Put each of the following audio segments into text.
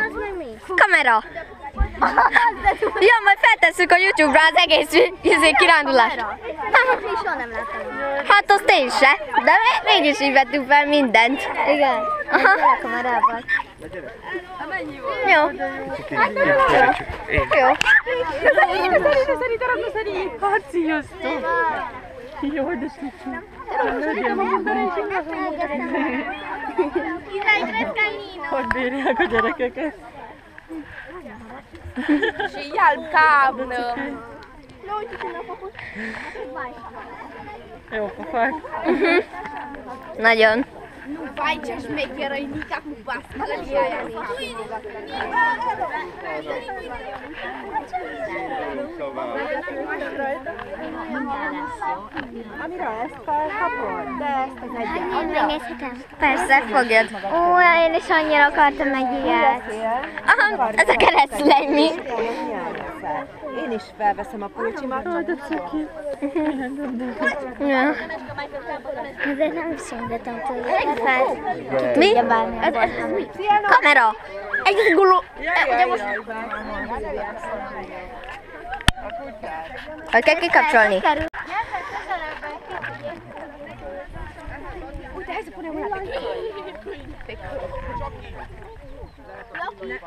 Az meg mi? Kamera! Ja, majd feltesszük a YouTube-ra az egész kirándulást. Soha nem láttam. Hát azt én se, de mégis így vettünk fel mindent. Igen. Aha. A kamerával. Jó. Jó. Hát sziasztok! Jó, de szépen. Hogy bírják a gyerekeket? Jó pofák. Nagyon. Amira ezt felkapod, de ezt az egyet. Megnézhetem? Persze, fogjad. Ó, én is annyira akartam egy ilyet. Aha, ez a keresztlenyi. Én is felveszem a pulcsimat. De cuki. Ja. Ezért nem szüntetem tőle. Fel. Mi? Kamera! Egy guló. Hogy kell kikapcsolni?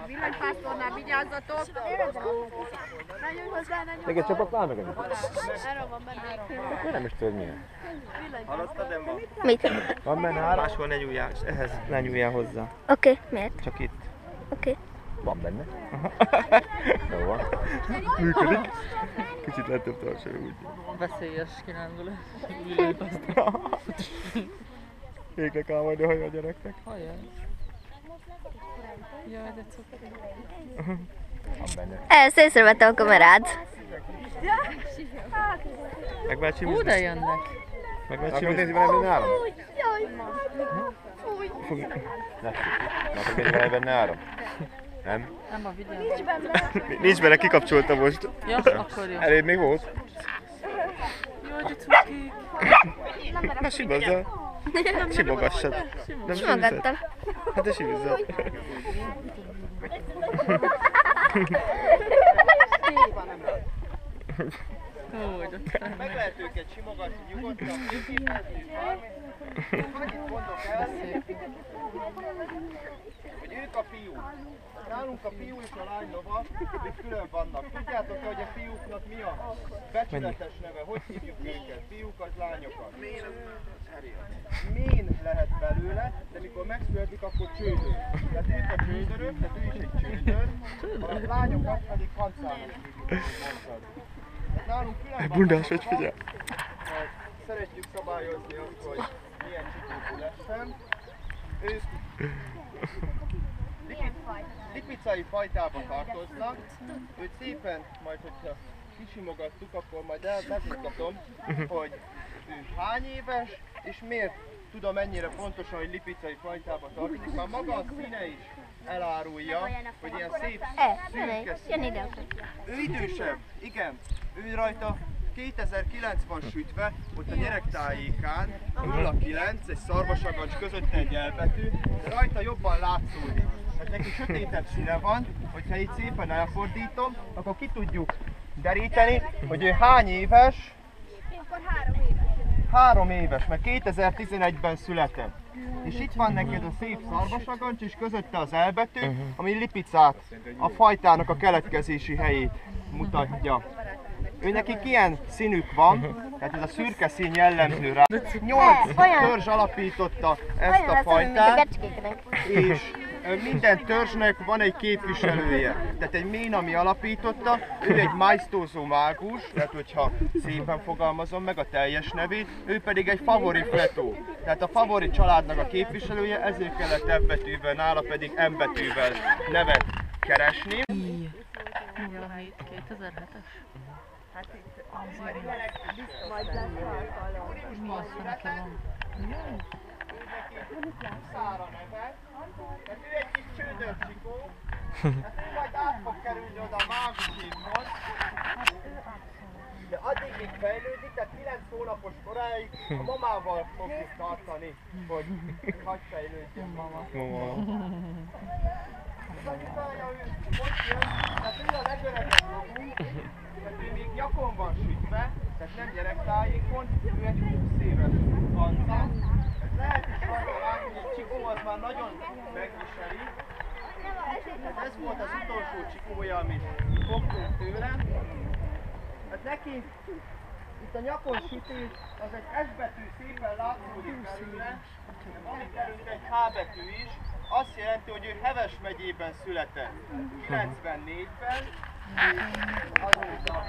Villanypásztornál vigyázzatok! Neked csak a meg erről van benne. Nem is tudod milyen. Hallottad, Emma? Mit? Van benne ára? Máshol ne nyúljál, ehhez ne nyúljál hozzá. Oké, miért? Csak itt. Oké. Van benne. Jó van. Működik. Kicsit lehet több tartani úgy. Veszélyes kirándulás. Égnek áll majd a haja a gyereknek. Hajjaj. Jaj, de cuki. Van benne. Ezt észrevette a kamerád. Meg már Hú, csimizni. de jönnek. Meg már Akarod nézni csimizni. vele benne áram? Akarod nézni vele benne áram? Nem? Nem a vigyázat. Nincs benne, kikapcsolta most. Ja, akkor jó. Elébb még volt? Jaj, de cuki. Na simozzál. Simogassad. Nem Simogattam. Hát de simozzál. Ó, de Meg lehet őket simogatni nyugodtan, annyit mondok el, hogy ők a fiúk. Nálunk a fiú és a lány lova, ők külön vannak. Tudjátok, hogy a fiúknak mi a becsületes neve? Hogy hívjuk őket? Fiúkat, lányokat? Mén lehet belőle, de mikor megszületik, akkor csődör. Tehát ők a csődörök, tehát ő is egy csődör, a lányokat pedig kancárok hívjuk. Nálunk külön Bundás, hogy figyel. szeretjük szabályozni azt, hogy milyen csipőkű lessen. Ők lipicai fajtába tartoznak. Őt szépen, majd hogyha kisimogattuk, akkor majd elmutatom, hogy ő hány éves, és miért tudom ennyire pontosan, hogy lipicai fajtába tartozik. Már maga a színe is elárulja, hogy ilyen szép szürke szín. Ő idősebb, igen. Ő rajta 2009 van sütve, ott a nyeregtájékán, 09, egy szarvasagancs között egy elbetű, de rajta jobban látszódik. Tehát neki sötétebb színe van, hogyha így szépen elfordítom, akkor ki tudjuk deríteni, hogy ő hány éves. Akkor 3 éves. 3 éves, mert 2011-ben született. És itt van neked a szép szarvasagancs, és közötte az elbetű, ami Lipicát, a fajtának a keletkezési helyét mutatja. Ő nekik ilyen színük van, tehát ez a szürke szín jellemző rá. 8 törzs alapította ezt a fajtát, és minden törzsnek van egy képviselője. Tehát egy mén, ami alapította, ő egy majsztózó mágus, tehát hogyha szépen fogalmazom meg a teljes nevét, ő pedig egy favori fletó. Tehát a favori családnak a képviselője, ezért kellett F betűvel, nála pedig M betűvel nevet keresni. Mi a hét? 2007-es? Hát itt Mi az, ha nekem van? Szára neve, tehát ő egy kis csődörcsikó, tehát ő majd át fog kerülni oda a máguséphoz, de addig fejlődik, tehát 9 hónapos koráig a mamával fogjuk tartani, hogy hadd fejlődjön mama. Azután most jön, tehát ő a legöregebb magunk, tehát ő még nyakon van sütve, tehát nem gyerektájékon, ő egy 20 éves kanca. Lehet is rajta látni, hogy a csikó az már nagyon megviseli. Hát ez volt az utolsó csikója, amit fogtunk tőle. Hát neki itt a nyakon sütés, az egy S betű szépen látszódik belőle, de van itt előtt egy H betű is. Azt jelenti, hogy ő Heves megyében született, 94-ben, azóta.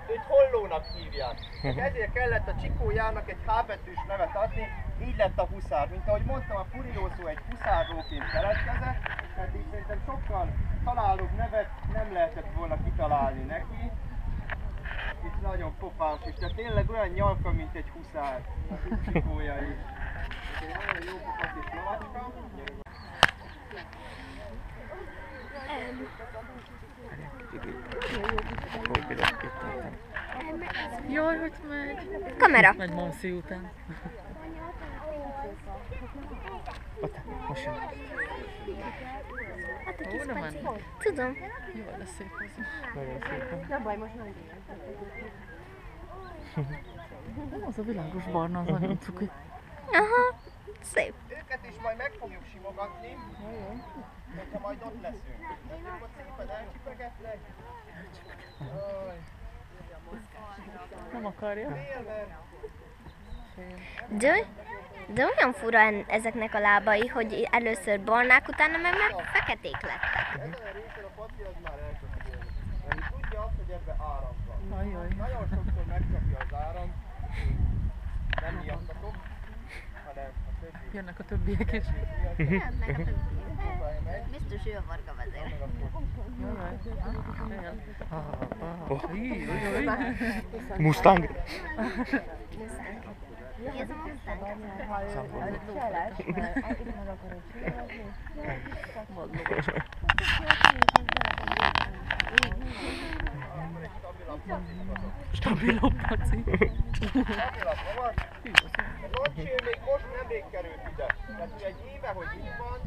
Őt Hollónak hívják. Ezért kellett a csikójának egy H betűs nevet adni, így lett a huszár. Mint ahogy mondtam, a furiózó egy huszárlóként keletkezett, tehát így szerintem sokkal találóbb nevet nem lehetett volna kitalálni neki. Itt nagyon pofás is, tehát tényleg olyan nyalka, mint egy huszár a csikója is. Nagyon jó pofasz és lovacska. Jaj, hogy megy. Kamera. Megy Mamszi után. Ott, most jön. Ó, de mennek. Tudom. Jaj, de szép az is. Nagyon szépen. Nem baj, most nem Nem az a világos barna, az nagyon cuki. Aha, szép. Őket is majd meg fogjuk simogatni, hogyha majd ott leszünk. Ők ott szépen elcsipegetnek. Nem akarja. De olyan fura ezeknek a lábai, hogy először barnák, utána meg feketék lettek. Ezen a részen a papi az már elkezd élni. Mert tudja azt, hogy ebbe áram van. Ajaj. Nagyon sokszor megkapja az áram, nem miattatok, hanem a többi. Jönnek a többiek is. Biztos ő a varga vezér. Mustang. Mi ez a mustang? Stabilabb paci. Lancsi, ő még most nemrég került ide. Tehát ő egy éve, hogy itt van,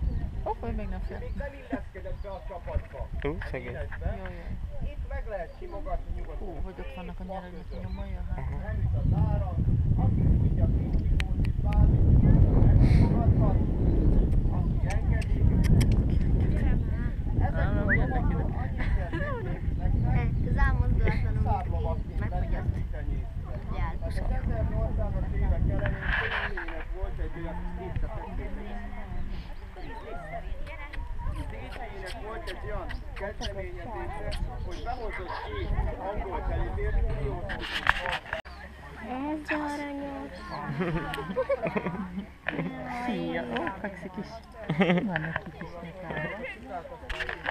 Hoppá, még nem fél. még nem illeszkedett be a csapatba. Szegény. Jaj, jaj. Itt meg lehet simogatni nyugodtan. Hú, hogy ott vannak a nyeregek nyomai, hát. Nem visz az áram, aki tudja, kicsikót is bármit megsimogathat, aki engedi. Ezek a lovak annyit jelzésnek, Zámozdulatlanul szárlovakként megfogyott. tenyésztve. Jár. Az 1800-as évek elején Széchenyinek volt egy olyan Széchenyinek volt egy olyan kezdeményezése, hogy behozott két angol telibért, Ez aranyos. Szia, ó, fekszik is. Van neki kis nyakába.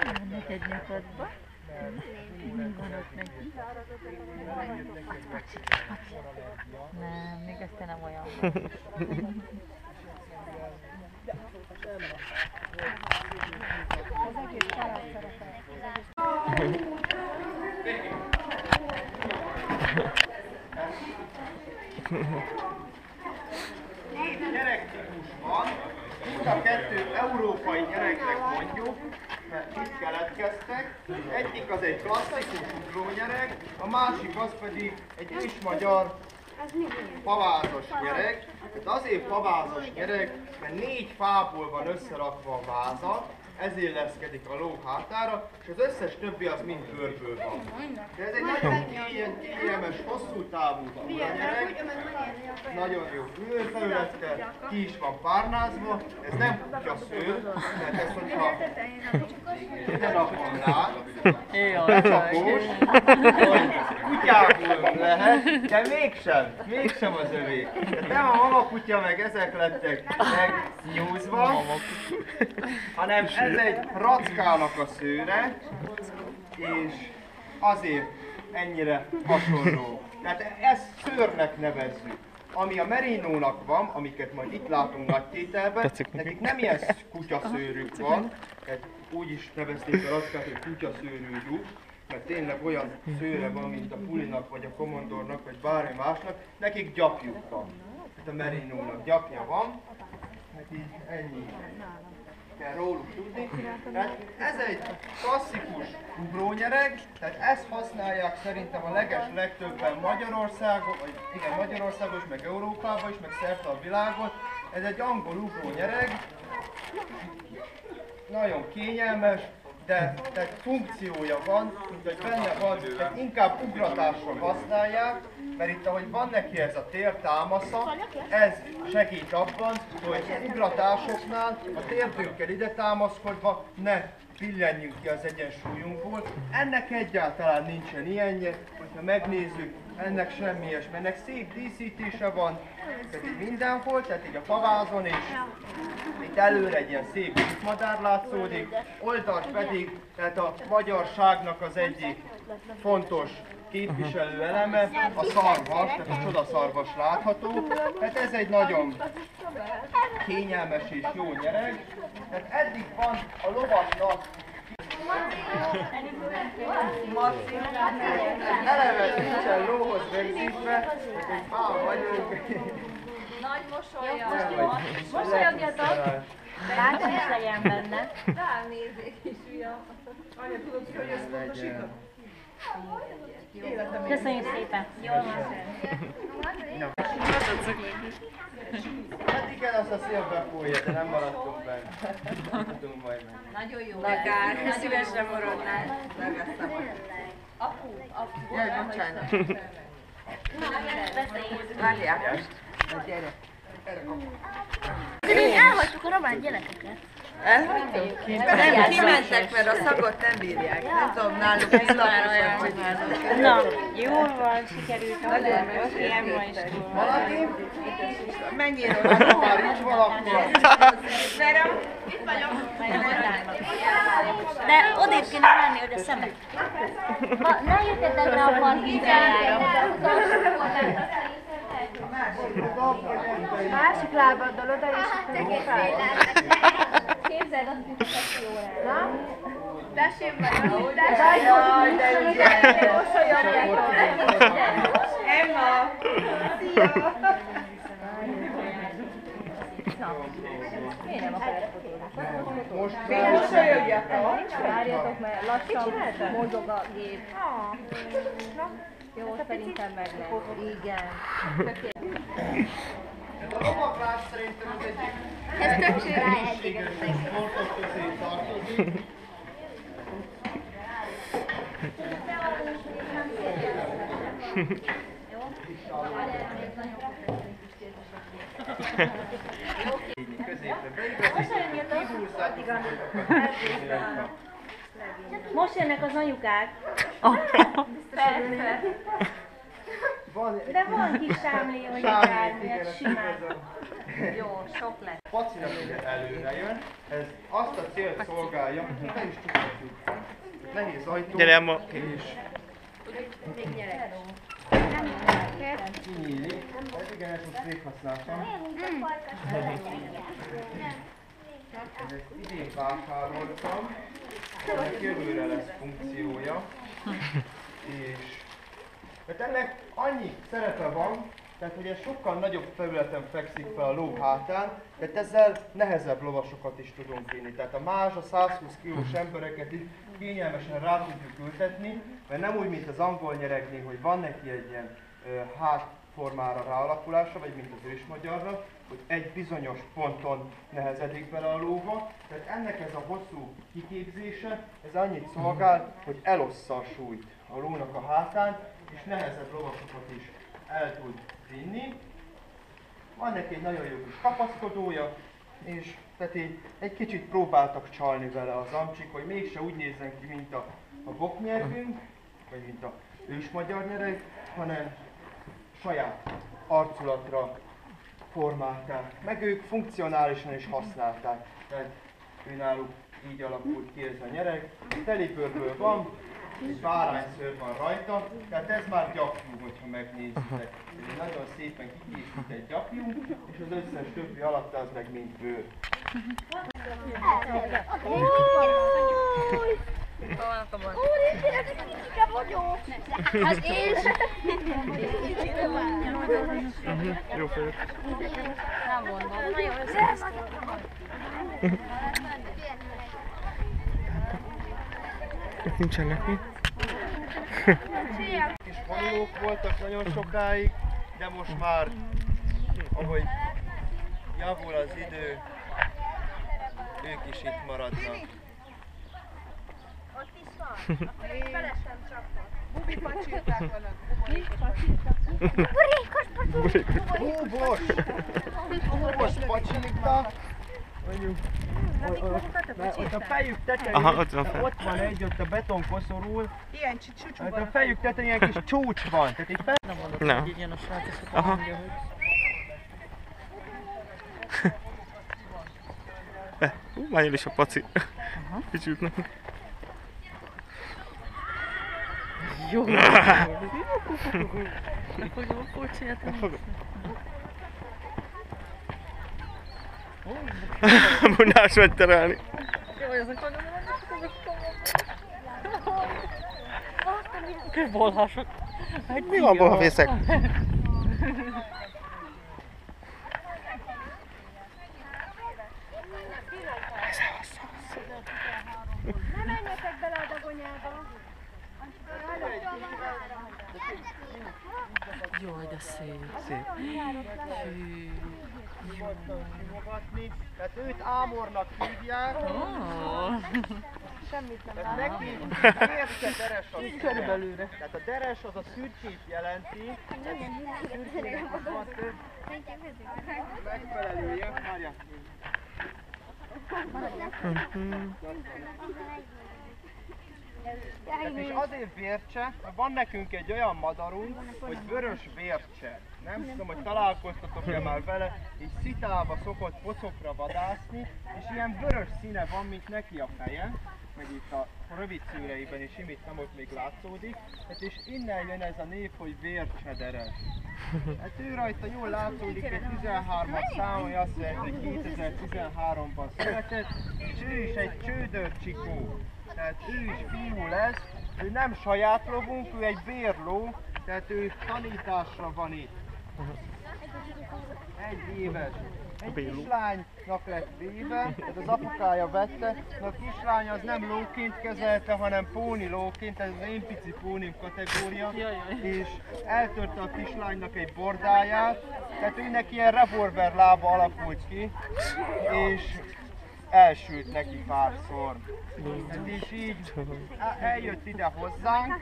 Van neki egy nyakadba. Van ott neki. Nem, még este nem olyan van. Két gyerektípus van, mind a kettő európai gyereknek mondjuk, mert itt keletkeztek. Egyik az egy klasszikus ugrógyerek, a másik az pedig egy ősmagyar pavázas gyerek. Tehát azért pavázas gyerek, mert 4 fából van összerakva a váza, ez illeszkedik a ló hátára, és az összes többi az mind bőrből van. De ez egy nagyon kényelmes, hosszú távú gyerek, nagyon jó fülőfelülettel, ki is van párnázva, ez nem kutyaszőr, mert ez, hogyha ide rakom rá, becsapós, hogy kutyából lehet, de mégsem az övé. Tehát nem a mama kutya, meg ezek lettek megnyúzva, hanem ez egy rackának a szőre, és azért ennyire hasonló. Tehát ezt szőrnek nevezzük. Ami a merinónak van, amiket majd itt látunk nagy tételben, nekik nem ilyen kutyaszőrük van, tehát úgy is nevezték a rackát, hogy kutyaszőrű lyuk. mert tényleg olyan szőre van, mint a Pulinak, vagy a Komondornak, vagy bármi másnak, nekik gyapjuk van. Hát a Merinónak gyapja van, hát így ennyi kell róluk tudni. Tehát ez egy klasszikus ugrónyereg, tehát ezt használják szerintem a legtöbben Magyarországon, vagy igen, Magyarországon is, meg Európában is, meg szerte a világon. Ez egy angol ugrónyereg, nagyon kényelmes, de funkciója van, mint hogy benne van, tehát inkább ugratásra használják, mert itt ahogy van neki ez a tértámasza, ez segít abban, hogy ugratásoknál a térdünkkel ide támaszkodva ne billenjünk ki az egyensúlyunkból. Ennek egyáltalán nincsen ilyenje, hogyha megnézzük, ennek semmi ilyesmi, ennek szép díszítése van, tehát így mindenhol, tehát így a pavázon is, itt előre egy ilyen szép madár látszódik, oldalt pedig, tehát a magyarságnak az egyik fontos képviselő eleme, a szarvas, tehát a csodaszarvas látható, tehát ez egy nagyon kényelmes és jó nyereg, tehát eddig van a lovasnak eleve nincsen lóhoz rögzítve, hogy pál vagyunk. Nagy mosolya. Mosolyogjatok! Látom is legyen benne. Rám nézzék is, ujjam. Anya, tudod, hogy ezt pontosítom? Köszönjük szépen! Jól van. Addig kell azt a szélbe fújja, de nem maradtunk benne. Tudunk majd meg. Nagyon jó. Akár, szívesre maradnál. Apu. Jaj, bocsánat. Várjál. Gyere. De mi elhagytuk a román gyerekeket. Elhagytuk? Nem, kimentek, mert a szagot nem bírják. Nem tudom, náluk villamosan csinálnak. Na, jól van, sikerült. Nagyon jó, ilyen ma is túl. Valaki? Menjél Ha oda. már nincs valaki. Vera, De odébb kéne menni, hogy a szemek. Ne jöttetek rá a parkítájára. Másik lábaddal oda és képzeld, azt biztos jó rá. Na? Tessék vagyok, jaj, de ügyes. Emma. Szia! Most Várjatok, mert lassan mozog a gép. Jó, szerintem meg lesz. Igen. a lovaglás szerintem az egyik Ez tök egészséges sportok közé tartozik. Középre beigazítjuk, kihúzzák a Most jönnek az anyukák. De van kis sámli, hogy akármilyet simán. Jó, sok lesz. Pacinak ugye előre jön, ez azt a célt szolgálja, hogy nem is tudhatjuk. Nehéz ajtó, Gyere, Emma. és kinyílik. Ez igen, ezt most véghasználtam. Ezt idén vásároltam, ennek jövőre lesz funkciója, és mert ennek annyi szerepe van, tehát hogy ez sokkal nagyobb területen fekszik fel a ló hátán, tehát ezzel nehezebb lovasokat is tudunk vinni. Tehát a más, a 120 kg-s embereket is kényelmesen rá tudjuk ültetni, mert nem úgy, mint az angol nyeregnél, hogy van neki egy ilyen hátformára ráalakulása, vagy mint az ősmagyarra, hogy egy bizonyos ponton nehezedik bele a lóba. Tehát ennek ez a hosszú kiképzése, ez annyit szolgál, hogy elossza a súlyt a lónak a hátán, és nehezebb lovasokat is el tud vinni. Van neki egy nagyon jó kis kapaszkodója, és tehát így egy kicsit próbáltak csalni vele az amcsik, hogy mégse úgy nézzen ki, mint a boknyergünk, vagy mint a ősmagyar nyereg, hanem saját arculatra formálták. Meg ők funkcionálisan is használták. Tehát őnáluk így alakult ki ez a nyereg. Telibőrből van, egy bárányszőr van rajta, tehát ez már gyapjú, hogyha megnézitek. Ez nagyon szépen kikészít egy gyapjú, és az összes többi alatt az meg mind bőr. Az én Jó fejed. nem mondom, nagyon össze. Nincsenek mi? Kis vonulók voltak nagyon sokáig, de most már, ahogy javul az idő, ők is itt maradnak. Bubi pacsirták vannak. Búbos! Búbos pacsinta! Ott a fejük tetején, Aha, ott van fel. ott van egy, ott a beton koszorul. Ilyen csúcsú Hát a fejük tetején egy kis csúcs van. Tehát így fel... Nem mondod, Na. hogy így jön a srác, és akkor Aha. mondja, hogy... Már jön is a paci. Kicsit nem. Jó! Fogom a pulcsiát. Bunás vagy terelni. Jaj, ezek nagyon nagy bolhások. Mi van bolhafészek? Ne menjetek bele a dagonyába. Jaj, de szép. Szép. Hű. Simogatni. Tehát őt ámornak hívják. Tehát neki érke deres a színe. Körülbelülre. Tehát a deres az a szürkét jelenti. Szürkének van több megfelelője. Várjál. És azért vércse, mert van nekünk egy olyan madarunk, hogy vörös vércse. Nem tudom, hogy találkoztatok-e már vele, így szitába szokott pocokra vadászni, és ilyen vörös színe van, mint neki a feje, meg itt a rövid szőreiben is imítem, ott még látszódik. Hát és innen jön ez a név, hogy vércsederes. Hát ő rajta jól látszódik, egy 13-as számolja, azt jelenti, hogy 2013-ban született, és ő is egy csődörcsikó. Tehát ő is fiú lesz, ő nem saját lovunk, ő egy bérló, tehát ő tanításra van itt. Egy éves. Egy kislánynak lett véve, tehát az apukája vette, de a kislány az nem lóként kezelte, hanem póni lóként, ez az én pici pónim kategória, és eltörte a kislánynak egy bordáját, tehát őnek ilyen revolver lába alakult ki, és elsült neki párszor. Hát és így eljött ide hozzánk,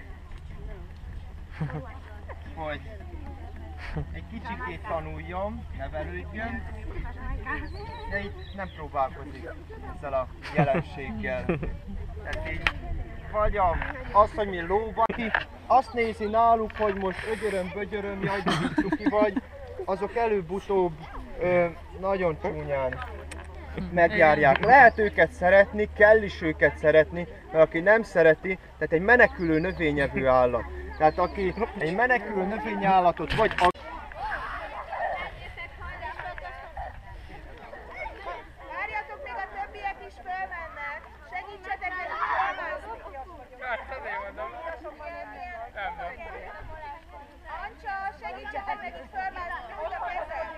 hogy egy kicsikét tanuljon, nevelődjön, de itt nem próbálkozik ezzel a jelenséggel. Tehát így, vagy az, hogy mi lóban ki, azt nézi náluk, hogy most ögyöröm, jaj, de cuki vagy, azok előbb-utóbb nagyon csúnyán megjárják. Lehet őket szeretni, kell is őket szeretni, mert aki nem szereti, tehát egy menekülő növényevő állat. Tehát aki egy menekülő növényállatot vagy Várjatok, még a többiek is fölmennek. Segítsetek nekik fölmászni. Ancsa, segítsetek nekik fölmászni. Oda kezed.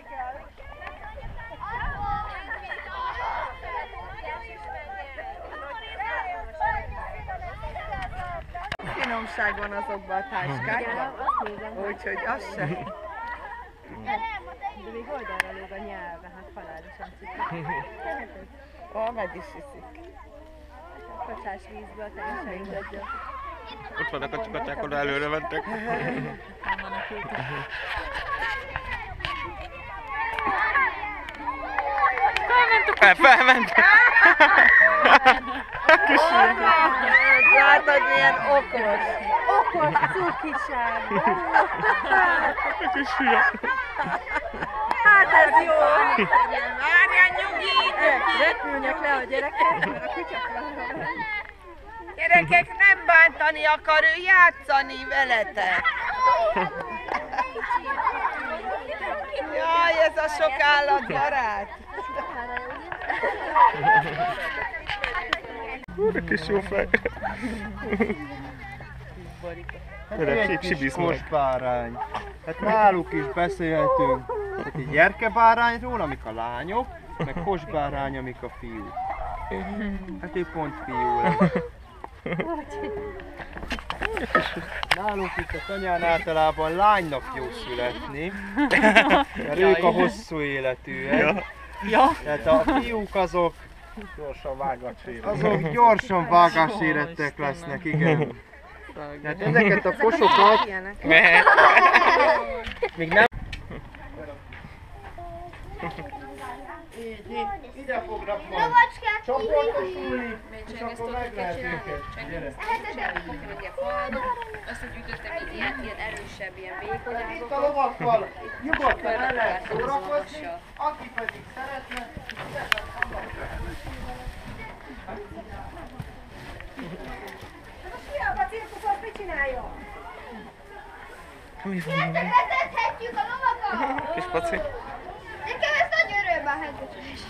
Finomság van azokban a táskákban, úgyhogy az sem. De még oldalra lóg a nyelve, hát halálosan cipik. Meg is iszik. Kacsás vízből teljesen indodja. Ott vannak a kacsák, oda előre mentek. Felment! Látod, milyen okos. Okos cukiság! Kis hülye. Hát ez jó. Várjál, nyugi! Repülnek le a gyerekek, mert a kutyák Gyerekek, nem bántani akar, ő játszani veletek. Jaj, ez a sok állatbarát. De kis jó fej. Öreg, Egy kis sibiszt meg. kosbárány. Hát náluk is beszélhetünk. Hát egy gyerkebárányról, amik a lányok, meg kosbárány, amik a fiúk. Hát ő pont fiú lesz. Nálunk itt a tanyán általában lánynak jó születni, mert ők a hosszú életűek. Ja. Tehát a fiúk azok Gyorsan vágatsér. gyorsan vágásérettek lesznek, igen. Tehát ezeket a kosokat még nem... Így, ide fognak majd csoportosulni, és akkor meg lehet őket. Gyere. Azt gyűjtöttem így ilyen erősebb, ilyen vékony, Itt a lovakkal nyugodtan el lehet szórakozni, aki pedig szeretne, a cirkuszot mit csináljon? Vezethetjük a lovakat! Kis paci. Nekem ez nagy öröm a hezős.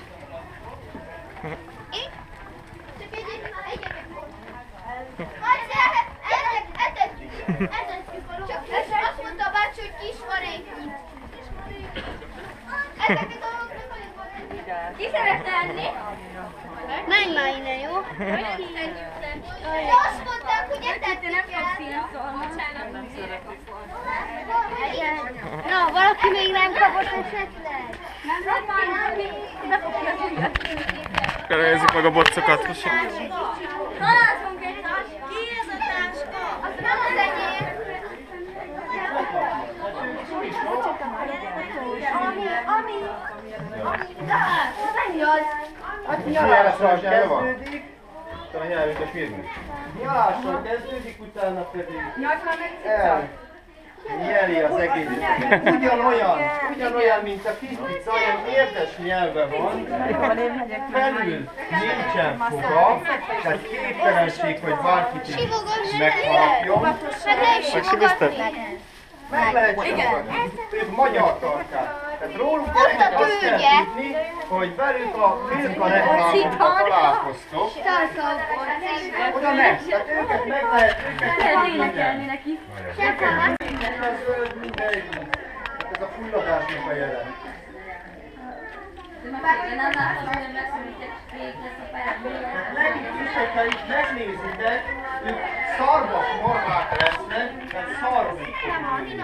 Én? Csak egyetek. Etetjük a lovakat. Csak azt mondta a bácsi, hogy kismarék. Etetjük a lovakat. Ki szeretne enni? Menj már innen, jó? De azt mondták, hogy etetni kell. Na, valaki még nem kapott esetleg? Kerejezzük meg a bocokat. Halászunk egy táska. Ki ez a táska? Az nem az enyém. Ami. Mennyi az? hát nyalással kezdődik. Nyalással kezdődik, utána pedig nyeli az egészet. Ugyanolyan, mint a kis pica, olyan érdes nyelve van, felül nincsen foga, tehát képtelenség, hogy bárkit is megharapjon. Meg ne is simogatni. Meg lehet simogatni. Ők magyar tarkák. Tehát róluk Ott a gyerekek azt kell tőgye. tudni, hogy velük a Milka reklámokban találkoztok. Oda ne, tehát őket meg lehet énekelni neki. Minden a zöld, mindegy. Ez a fulladásnak a jelen. Nekik is, hogyha itt megnézitek, ők szarvas marhák lesznek, tehát szarvik fog ülni.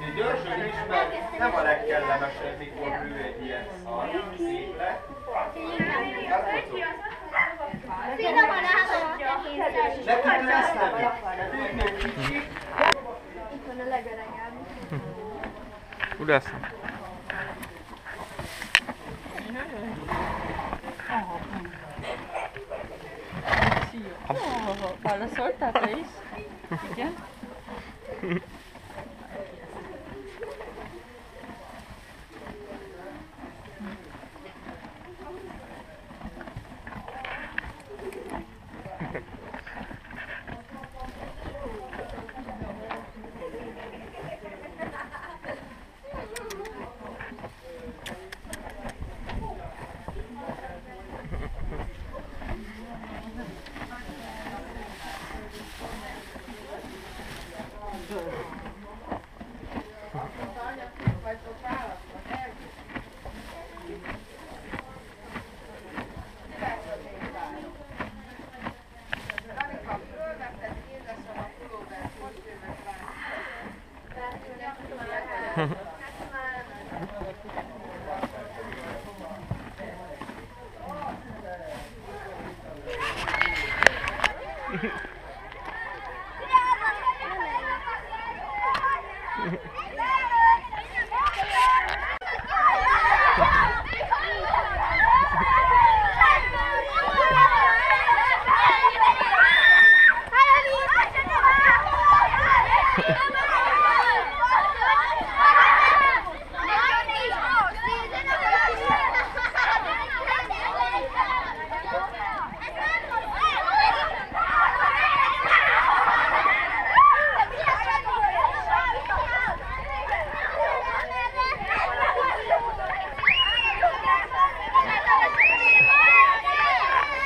Egy dörzsög is, mert nem a legkellemesebb, mikor ő egy ilyen szar, szép lett. Finoman állhatja. Nekik lesz nevük. Ők még kicsik. Úgy lesz. Válaszoltál te is? Igen?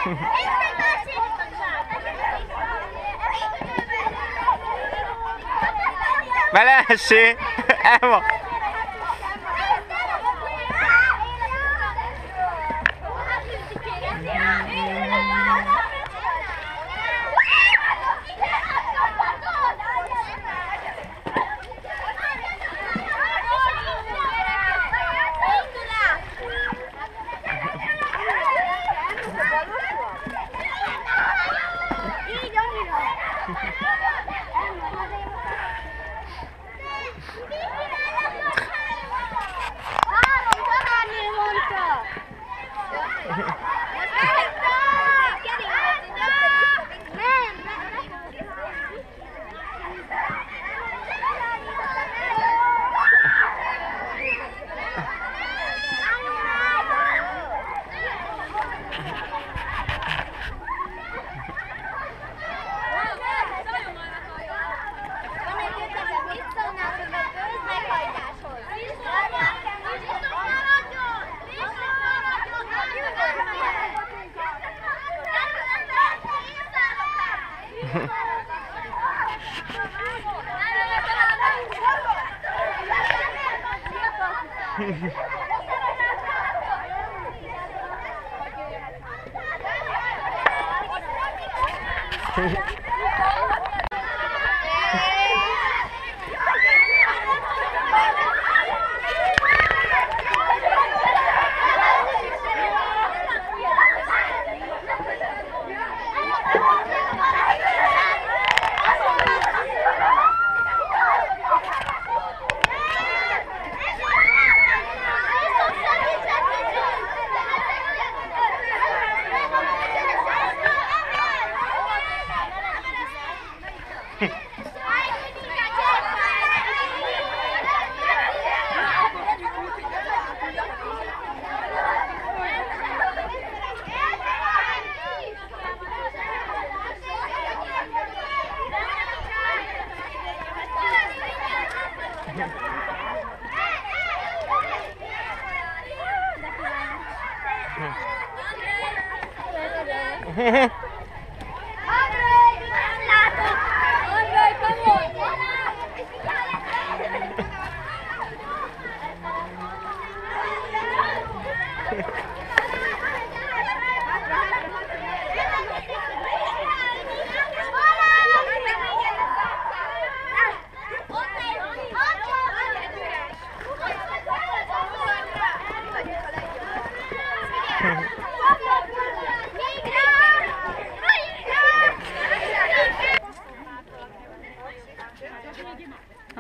Én Beleessé! Elma!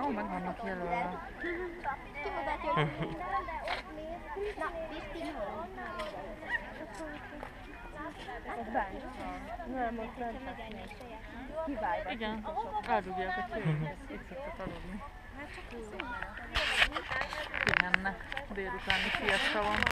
Ó, meg vannak jelölve. Igen, eldugják a csőt, itt szoktak aludni. Kimenne, délutáni siesta van.